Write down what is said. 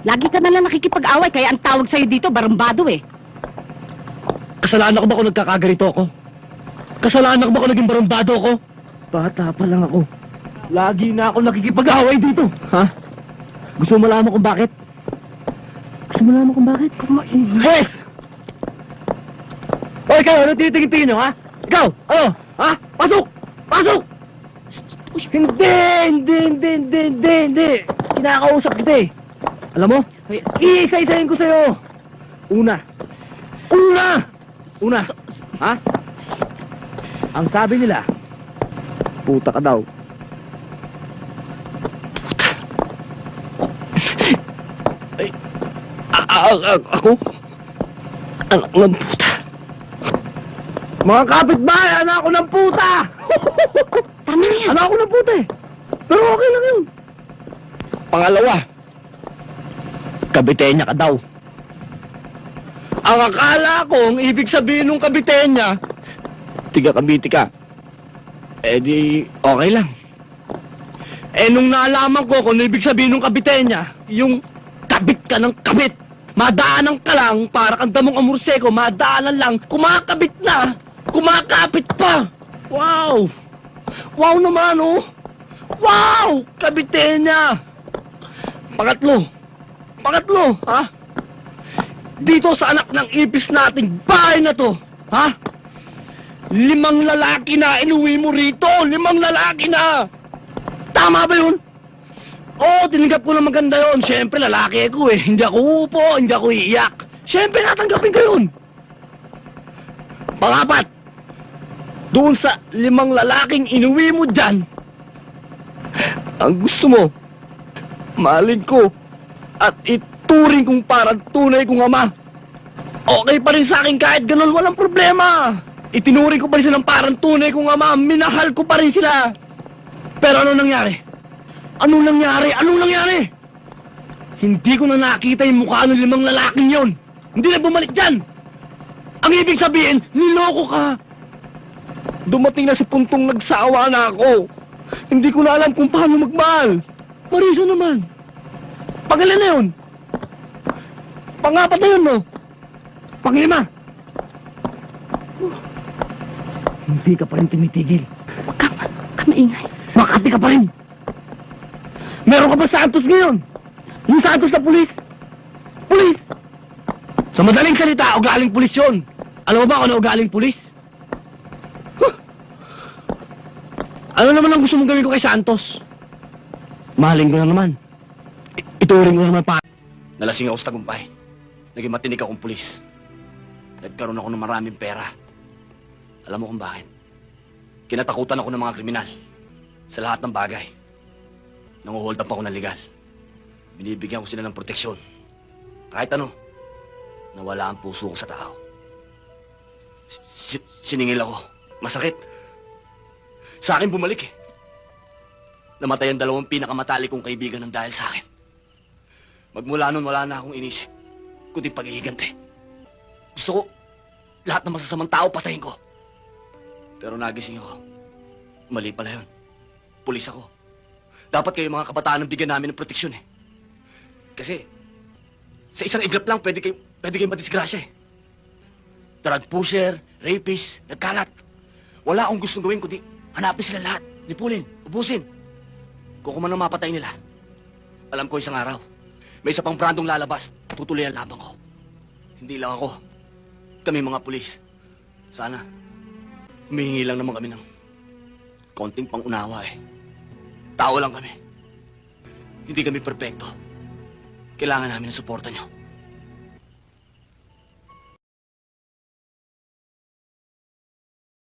Lagi ka na lang nakikipag-away, kaya ang tawag sa'yo dito, barambado eh. Kasalanan ko ba kung nagkakaganito ako? Kasalanan ko ba kung naging barambado ako? Bata pa lang ako. Lagi na ako nakikipag-away dito. Ha? Gusto mo malaman kung bakit? Gusto mo malaman kung bakit? Hey! O ikaw, ano titingin-tingin nyo, ha? Ikaw, ano? Ha? Pasok! Pasok! Hindi! Kinakausap kita eh. Alam mo, iisa-isahin ko sa'yo. Una! Ha? Ang sabi nila, puta ka daw. Ay, ako? Anak ng puta. Mga kapitbahay, anak ako ng puta! Tama na yan. Anak ako ng puta eh. Pero okay lang yun. Pangalawa, kabitenya ka daw. Ang akala ko, ang ibig sabihin ng kabitenya, tiga Cavite ka. Eh di, okay lang. Eh nung nalaman ko kung ano ibig sabihin ng kabitenya, yung kabit ka ng kabit. Madaanan ka lang, para kang damong amurseko, madaanan lang, kumakabit na, kumakapit pa. Wow! Wow naman, oh! Wow! Kabitenya! Pangatlo, ha? Dito sa anak ng ipis nating bahay na to, ha? 5 lalaki na inuwi mo rito! 5 lalaki na! Tama ba yun? Oo, tinanggap ko na maganda yun. Siyempre, lalaki ako eh. Hindi ako upo, hindi ako iiyak. Siyempre, natanggapin ko yun. Pangapat, doon sa 5 lalaking inuwi mo dyan, ang gusto mo, mahalin ko at ituring kong parang tunay kong ama. Okay pa rin sa akin kahit ganun, walang problema. Itinuring ko pa rin silang parang tunay kong ama, minahal ko pa rin sila. Pero ano nangyari? Anong nangyari? Hindi ko na nakita yung mukha ng 5 lalaking yon. Hindi na bumalik dyan. Ang ibig sabihin, niloko ka. Dumating na sa puntong nagsawa na ako. Hindi ko na alam kung paano magmahal. Marisa naman. Pangilan na yun. Pangapat na yun, no? Panglima. Hindi ka pa rin tumitigil. Huwag ka maingay. Makati ka pa rin. Meron ka ba Santos ngayon? Yung Santos na pulis? Pulis! Sa madaling salita, ugaling pulis yun. Alam mo ba kung ano ugaling pulis? Huh. Ano naman ang gusto mong gawin ko kay Santos? Mahalin ko na naman. Ituring ko naman pa. Nalasing ako sa tagumpay. Naging matinik akong pulis. Nagkaroon ako ng maraming pera. Alam mo kung bakit? Kinatakutan ako ng mga kriminal. Sa lahat ng bagay. Nanguhold up ako ng legal. Binibigyan ko sila ng proteksyon. Kahit ano, nawala ang puso ko sa tao. Siningil ako. Masakit. Sa akin bumalik eh. Namatay ang 2 pinakamatalik kong kaibigan ng dahil sa akin. Magmula nun, wala na akong inisip, kundi pag-iigante. Gusto ko, lahat ng masasamang tao patayin ko. Pero nagising ako. Mali pala yun. Pulis ako. Dapat kayo mga kabataan ang bigyan namin ng proteksyon eh. Kasi, sa isang iglap lang, pwede kayong madisgrasya eh. Drug pusher, rapist, nagkalat. Wala akong gustong gawin kundi hanapin sila lahat, lipulin, ubusin. Kung man ang mapatay nila, alam ko isang araw, may isa pang brandong lalabas, tutuloy ang labang ko. Hindi lang ako, kami mga pulis. Sana, humihingi lang naman kami ng konting pangunawa eh. Tao lang kami. Hindi kami perpekto. Kailangan namin ng suporta nyo.